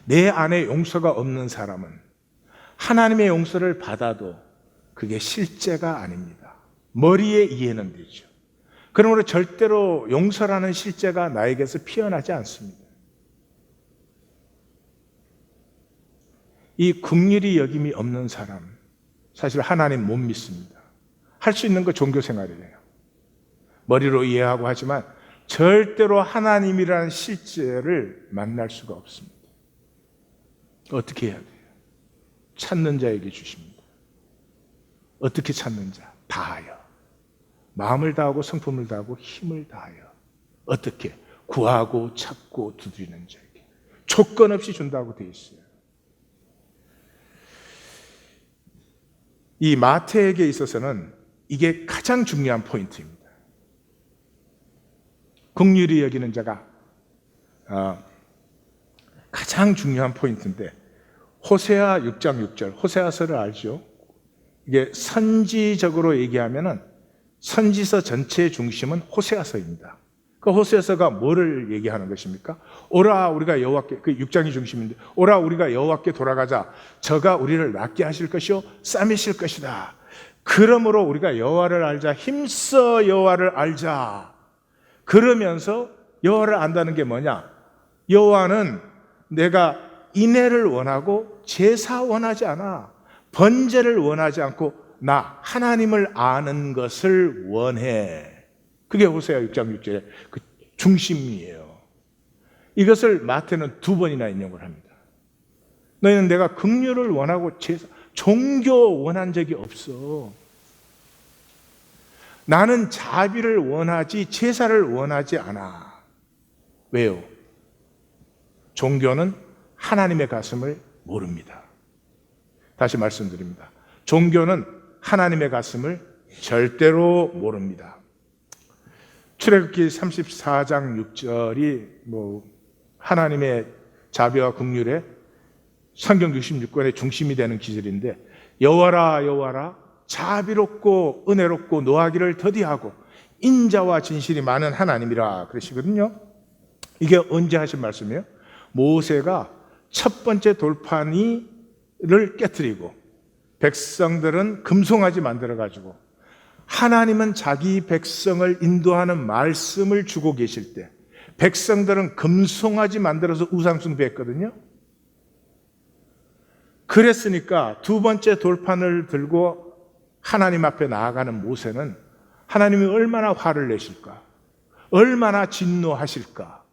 내 안에 용서가 없는 사람은 하나님의 용서를 받아도 그게 실제가 아닙니다. 머리에 이해는 되죠. 그러므로 절대로 용서라는 실제가 나에게서 피어나지 않습니다. 이 긍휼히 여김이 없는 사람, 사실 하나님 못 믿습니다. 할 수 있는 거 종교생활이에요. 머리로 이해하고 하지만 절대로 하나님이라는 실제를 만날 수가 없습니다. 어떻게 해야 돼요? 찾는 자에게 주십니다. 어떻게 찾는 자? 다하여. 마음을 다하고 성품을 다하고 힘을 다하여. 어떻게? 구하고 찾고 두드리는 자에게. 조건 없이 준다고 되어 있어요. 이 마태에게 있어서는 이게 가장 중요한 포인트입니다. 긍휼히 여기는 자가 가장 중요한 포인트인데 호세아 6장 6절, 호세아서를 알죠? 이게 선지적으로 얘기하면은 선지서 전체의 중심은 호세아서입니다. 그 호세아서가 뭐를 얘기하는 것입니까? 오라 우리가 여호와께, 그 6장이 중심인데, 오라 우리가 여호와께 돌아가자. 저가 우리를 낫게 하실 것이요 싸매실 것이다. 그러므로 우리가 여호와를 알자. 힘써 여호와를 알자. 그러면서 여호와를 안다는 게 뭐냐? 여호와는 내가 인애를 원하고 제사 원하지 않아. 번제를 원하지 않고 나 하나님을 아는 것을 원해. 그게 호세아 6장 6절의 그 중심이에요. 이것을 마태는 2번이나 인용을 합니다. 너희는 내가 긍휼을 원하고 제사, 종교 원한 적이 없어. 나는 자비를 원하지 제사를 원하지 않아. 왜요? 종교는 하나님의 가슴을 모릅니다. 다시 말씀드립니다. 종교는 하나님의 가슴을 절대로 모릅니다. 출애굽기 34장 6절이 하나님의 자비와 긍휼의 성경 66권의 중심이 되는 기절인데, 여호와라 여호와라 자비롭고 은혜롭고 노하기를 더디하고 인자와 진실이 많은 하나님이라 그러시거든요. 이게 언제 하신 말씀이에요? 모세가 첫 번째 돌판을 깨뜨리고 백성들은 금송아지 만들어가지고 하나님은 자기 백성을 인도하는 말씀을 주고 계실 때 백성들은 금송아지 만들어서 우상숭배했거든요. 그랬으니까 두 번째 돌판을 들고 하나님 앞에 나아가는 모세는 하나님이 얼마나 화를 내실까? 얼마나 진노하실까?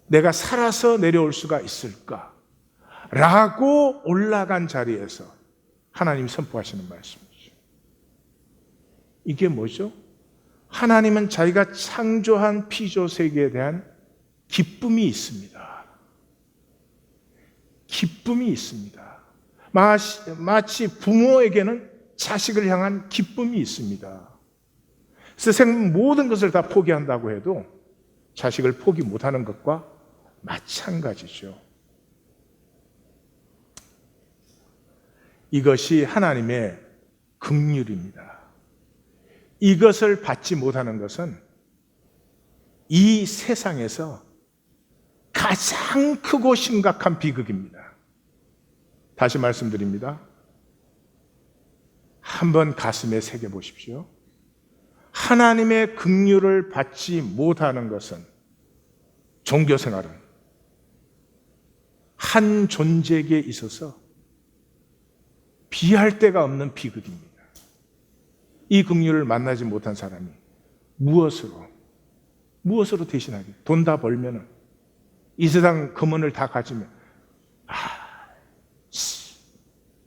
내가 살아서 내려올 수가 있을까? 라고 올라간 자리에서 하나님이 선포하시는 말씀이죠. 이게 뭐죠? 하나님은 자기가 창조한 피조 세계에 대한 기쁨이 있습니다. 기쁨이 있습니다. 마치 부모에게는 자식을 향한 기쁨이 있습니다. 세상 모든 것을 다 포기한다고 해도 자식을 포기 못하는 것과 마찬가지죠. 이것이 하나님의 긍휼입니다. 이것을 받지 못하는 것은 이 세상에서 가장 크고 심각한 비극입니다. 다시 말씀드립니다. 한번 가슴에 새겨 보십시오. 하나님의 긍휼을 받지 못하는 것은 종교 생활은 한 존재에게 있어서 비할 데가 없는 비극입니다. 이 긍휼을 만나지 못한 사람이 무엇으로 대신하게? 돈 다 벌면은, 이 세상 금원을 다 가지면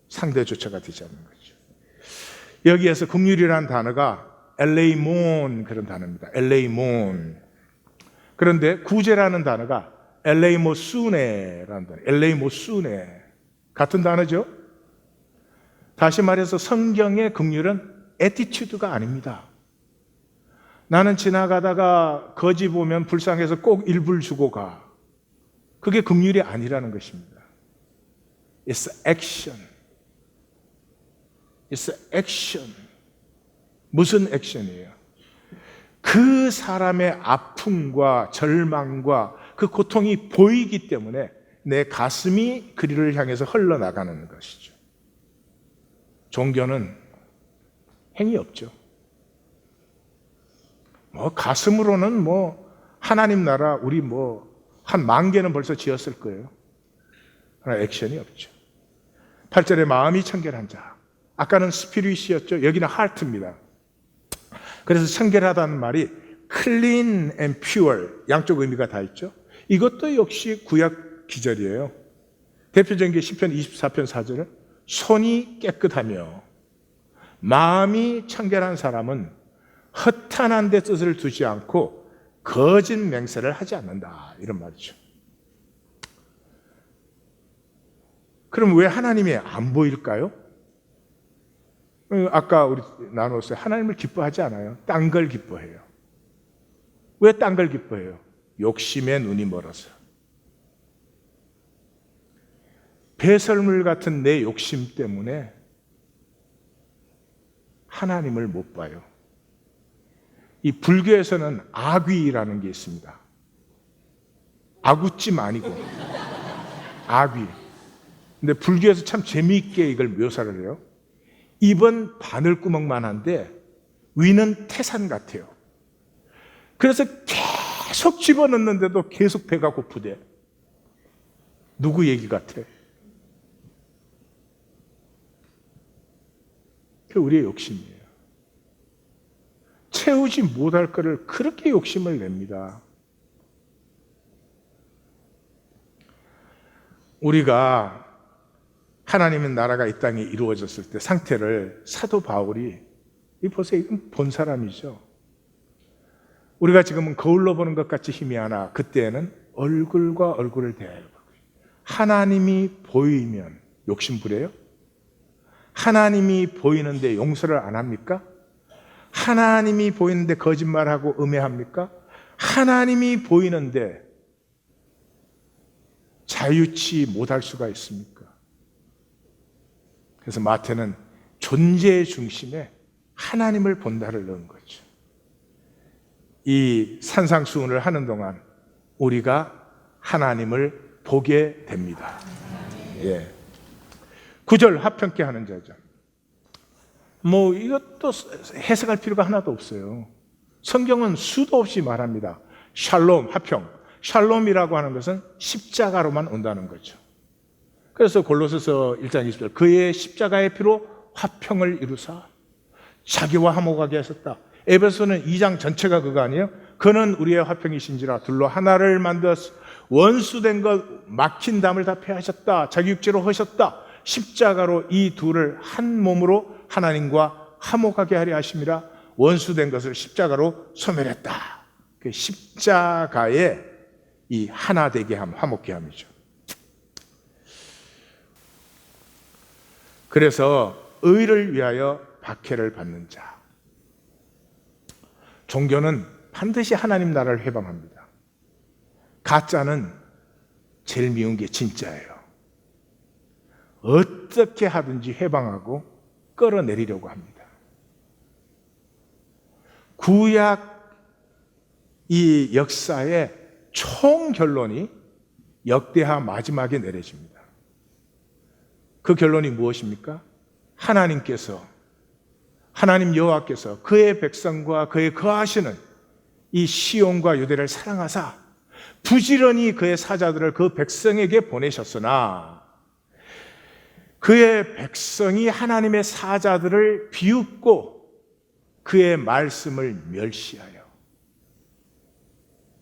상대조차가 되지 않는 거죠. 여기에서 긍휼이라는 단어가 엘레이몬 그런 단어입니다. 엘레이몬. 그런데 구제라는 단어가 엘레이모수네라는 단어. 엘레이모수네 같은 단어죠. 다시 말해서 성경의 긍휼은 애티튜드가 아닙니다. 나는 지나가다가 거지 보면 불쌍해서 꼭 일불 주고 가. 그게 긍휼이 아니라는 것입니다. It's action. It's action. 무슨 액션이에요? 그 사람의 아픔과 절망과 그 고통이 보이기 때문에 내 가슴이 그리를 향해서 흘러나가는 것이죠. 종교는 행위 없죠. 가슴으로는 하나님 나라 우리 한 10,000개는 벌써 지었을 거예요. 그러나 액션이 없죠. 8절에 마음이 청결한 자. 아까는 스피릿이었죠. 여기는 하트입니다. 그래서 청결하다는 말이 clean and pure 양쪽 의미가 다 있죠. 이것도 역시 구약 기절이에요. 대표적인 게 시편 24편 4절은 손이 깨끗하며 마음이 청결한 사람은 허탄한 데 뜻을 두지 않고 거짓 맹세를 하지 않는다. 이런 말이죠. 그럼 왜 하나님이 안 보일까요? 아까 우리 나눴어요. 하나님을 기뻐하지 않아요. 딴 걸 기뻐해요. 왜 딴 걸 기뻐해요? 욕심에 눈이 멀어서. 배설물 같은 내 욕심 때문에 하나님을 못 봐요. 이 불교에서는 악귀라는 게 있습니다. 아구찜 아니고 악귀. 근데 불교에서 참 재미있게 이걸 묘사를 해요. 입은 바늘구멍만 한데 위는 태산 같아요. 그래서 계속 집어넣는데도 계속 배가 고프대. 누구 얘기 같아? 그게 우리의 욕심이에요. 채우지 못할 거를 그렇게 욕심을 냅니다. 우리가 하나님의 나라가 이 땅에 이루어졌을 때 상태를 사도 바울이 보세요. 이건 본 사람이죠. 우리가 지금은 거울로 보는 것 같이 희미하나 그때는 얼굴과 얼굴을 대하여 하나님이 보이면 욕심 부려요? 하나님이 보이는데 용서를 안 합니까? 하나님이 보이는데 거짓말하고 음해합니까? 하나님이 보이는데 자유치 못할 수가 있습니까? 그래서 마태는 존재의 중심에 하나님을 본다를 넣은 거죠. 이 산상수훈을 하는 동안 우리가 하나님을 보게 됩니다. 예. 9절 합평케 하는 자죠. 이것도 해석할 필요가 하나도 없어요. 성경은 수도 없이 말합니다. 샬롬, 합평. 샬롬이라고 하는 것은 십자가로만 온다는 거죠. 그래서 골로새서 1장 20절 그의 십자가의 피로 화평을 이루사 자기와 화목하게 하셨다. 에베소는 2장 전체가 그거 아니에요? 그는 우리의 화평이신지라 둘로 하나를 만들어서 원수된 것 막힌 담을 다 폐하셨다. 자기 육체로 하셨다. 십자가로 이 둘을 한 몸으로 하나님과 화목하게 하려 하심이라 원수된 것을 십자가로 소멸했다. 그 십자가의 이 하나 되게 함, 화목케 함이죠. 그래서 의를 위하여 박해를 받는 자. 종교는 반드시 하나님 나라를 회방합니다. 가짜는 제일 미운 게 진짜예요. 어떻게 하든지 회방하고 끌어내리려고 합니다. 구약 이 역사의 총 결론이 역대하 마지막에 내려집니다. 그 결론이 무엇입니까? 하나님 여호와께서 그의 백성과 그의 거하시는 이 시온과 유대를 사랑하사 부지런히 그의 사자들을 그 백성에게 보내셨으나 그의 백성이 하나님의 사자들을 비웃고 그의 말씀을 멸시하여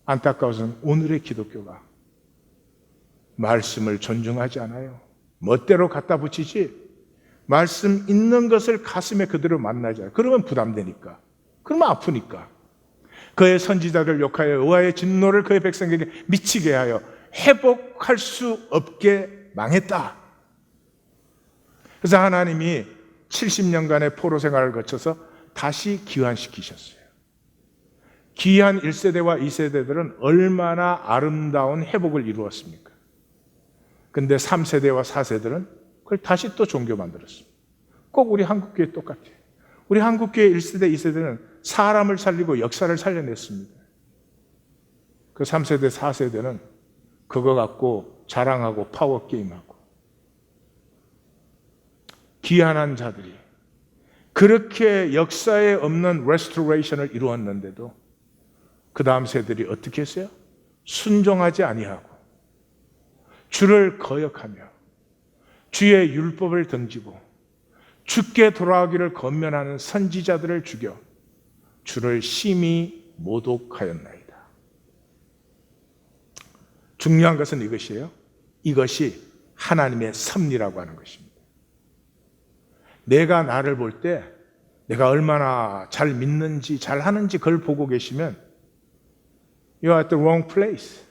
안타까워서는 오늘의 기독교가 말씀을 존중하지 않아요. 멋대로 갖다 붙이지 말씀 있는 것을 가슴에 그대로 만나지 않아요. 그러면 부담되니까. 그러면 아프니까. 그의 선지자들 욕하여 여호와의 진노를 그의 백성에게 미치게 하여 회복할 수 없게 망했다. 그래서 하나님이 70년간의 포로 생활을 거쳐서 다시 기환시키셨어요. 기한 1세대와 2세대들은 얼마나 아름다운 회복을 이루었습니까? 근데 3세대와 4세들은 그걸 다시 또 종교 만들었습니다. 꼭 우리 한국교회 똑같아요. 우리 한국교회 1세대, 2세대는 사람을 살리고 역사를 살려냈습니다. 그 3세대, 4세대는 그거 갖고 자랑하고 파워게임하고 기한한 자들이 그렇게 역사에 없는 레스토레이션을 이루었는데도 그 다음 세대들이 어떻게 했어요? 순종하지 아니하고 주를 거역하며 주의 율법을 던지고 주께 돌아오기를 권면하는 선지자들을 죽여 주를 심히 모독하였나이다. 중요한 것은 이것이에요. 이것이 하나님의 섭리라고 하는 것입니다. 내가 나를 볼 때 내가 얼마나 잘 믿는지 잘 하는지 그걸 보고 계시면 You are at the wrong place.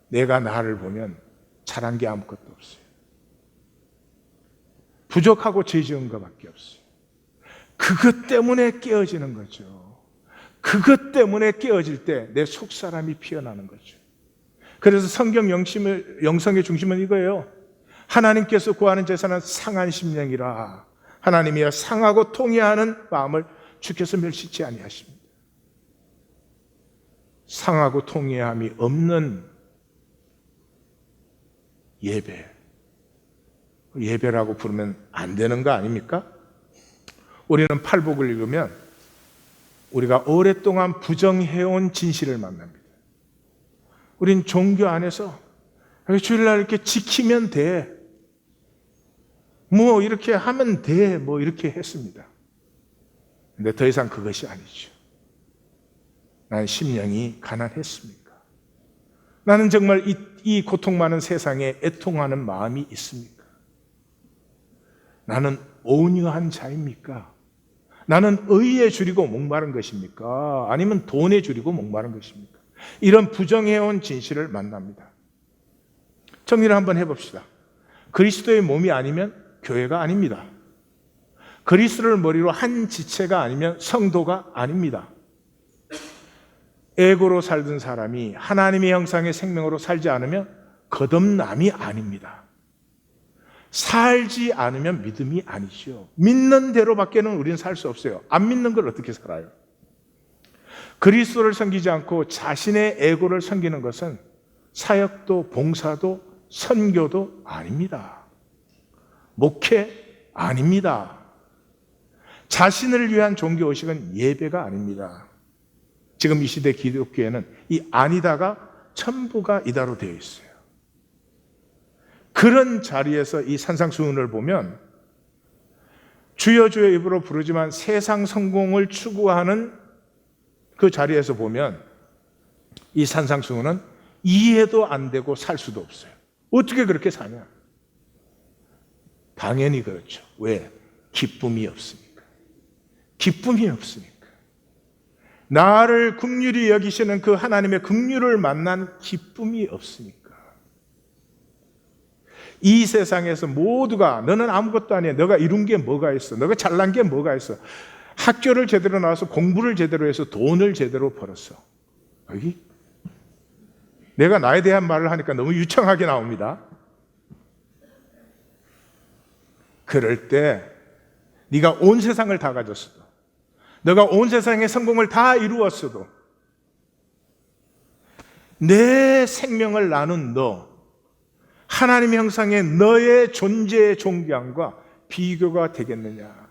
내가 나를 보면 잘한 게 아무것도 없어요. 부족하고 죄 지은 것밖에 없어요. 그것 때문에 깨어지는 거죠. 그것 때문에 깨어질 때 내 속사람이 피어나는 거죠. 그래서 성경 영성의 중심은 이거예요. 하나님께서 구하는 제사는 상한 심령이라 하나님이여 상하고 통회하는 마음을 주께서 멸시치 아니하십니다. 상하고 통회함이 없는 예배라고 부르면 안 되는 거 아닙니까? 우리는 팔복을 읽으면 우리가 오랫동안 부정해온 진실을 만납니다. 우린 종교 안에서 주일날 이렇게 지키면 돼, 뭐 이렇게 하면 돼, 뭐 이렇게 했습니다. 근데 더 이상 그것이 아니죠. 난 심령이 가난했습니까? 나는 정말 이 고통 많은 세상에 애통하는 마음이 있습니까? 나는 온유한 자입니까? 나는 의에 줄이고 목마른 것입니까? 아니면 돈에 줄이고 목마른 것입니까? 이런 부정해온 진실을 만납니다. 정리를 한번 해봅시다. 그리스도의 몸이 아니면 교회가 아닙니다. 그리스도를 머리로 한 지체가 아니면 성도가 아닙니다. 에고로 살던 사람이 하나님의 형상의 생명으로 살지 않으면 거듭남이 아닙니다. 살지 않으면 믿음이 아니죠. 믿는 대로밖에는 우리는 살 수 없어요. 안 믿는 걸 어떻게 살아요? 그리스도를 섬기지 않고 자신의 에고를 섬기는 것은 사역도 봉사도 선교도 아닙니다. 목회 아닙니다. 자신을 위한 종교의식은 예배가 아닙니다. 지금 이 시대 기독교에는 이 아니다가 전부가 이다로 되어 있어요. 그런 자리에서 이 산상수훈을 보면 주여 주여 입으로 부르지만 세상 성공을 추구하는 그 자리에서 보면 이 산상수훈은 이해도 안 되고 살 수도 없어요. 어떻게 그렇게 사냐? 당연히 그렇죠. 왜? 기쁨이 없으니까. 기쁨이 없으니까. 나를 긍휼히 여기시는 그 하나님의 긍휼을 만난 기쁨이 없으니까. 이 세상에서 모두가 너는 아무것도 아니야. 너가 이룬 게 뭐가 있어? 너가 잘난 게 뭐가 있어? 학교를 제대로 나와서 공부를 제대로 해서 돈을 제대로 벌었어. 여기 내가 나에 대한 말을 하니까 너무 유창하게 나옵니다. 그럴 때 네가 온 세상을 다 가졌어도, 너가 온 세상의 성공을 다 이루었어도 내 생명을 나눈 너, 하나님의 형상의 너의 존재의 존귀함과 비교가 되겠느냐?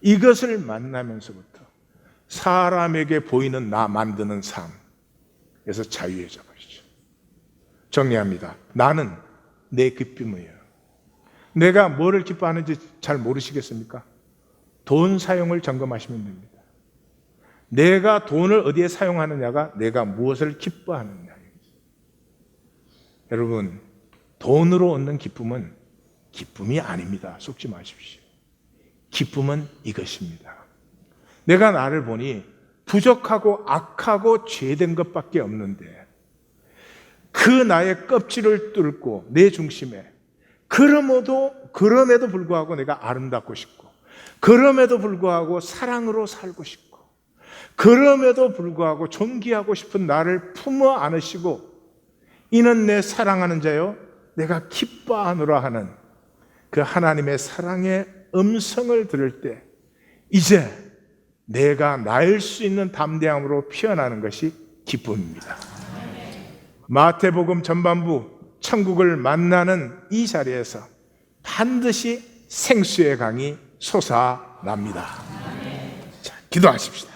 이것을 만나면서부터 사람에게 보이는 나 만드는 삶에서 자유해져 버리죠. 정리합니다. 나는 내 기쁨이에요. 내가 뭐를 기뻐하는지 잘 모르시겠습니까? 돈 사용을 점검하시면 됩니다. 내가 돈을 어디에 사용하느냐가 내가 무엇을 기뻐하느냐. 여러분, 돈으로 얻는 기쁨은 기쁨이 아닙니다. 속지 마십시오. 기쁨은 이것입니다. 내가 나를 보니 부족하고 악하고 죄된 것밖에 없는데 그 나의 껍질을 뚫고 내 중심에 그럼에도 불구하고 내가 아름답고 싶고, 그럼에도 불구하고 사랑으로 살고 싶고, 그럼에도 불구하고 존귀하고 싶은 나를 품어 안으시고 이는 내 사랑하는 자요 내가 기뻐하노라 하는 그 하나님의 사랑의 음성을 들을 때 이제 내가 날 수 있는 담대함으로 피어나는 것이 기쁨입니다. 마태복음 전반부 천국을 만나는 이 자리에서 반드시 생수의 강이 솟아납니다. 자, 기도하십시다.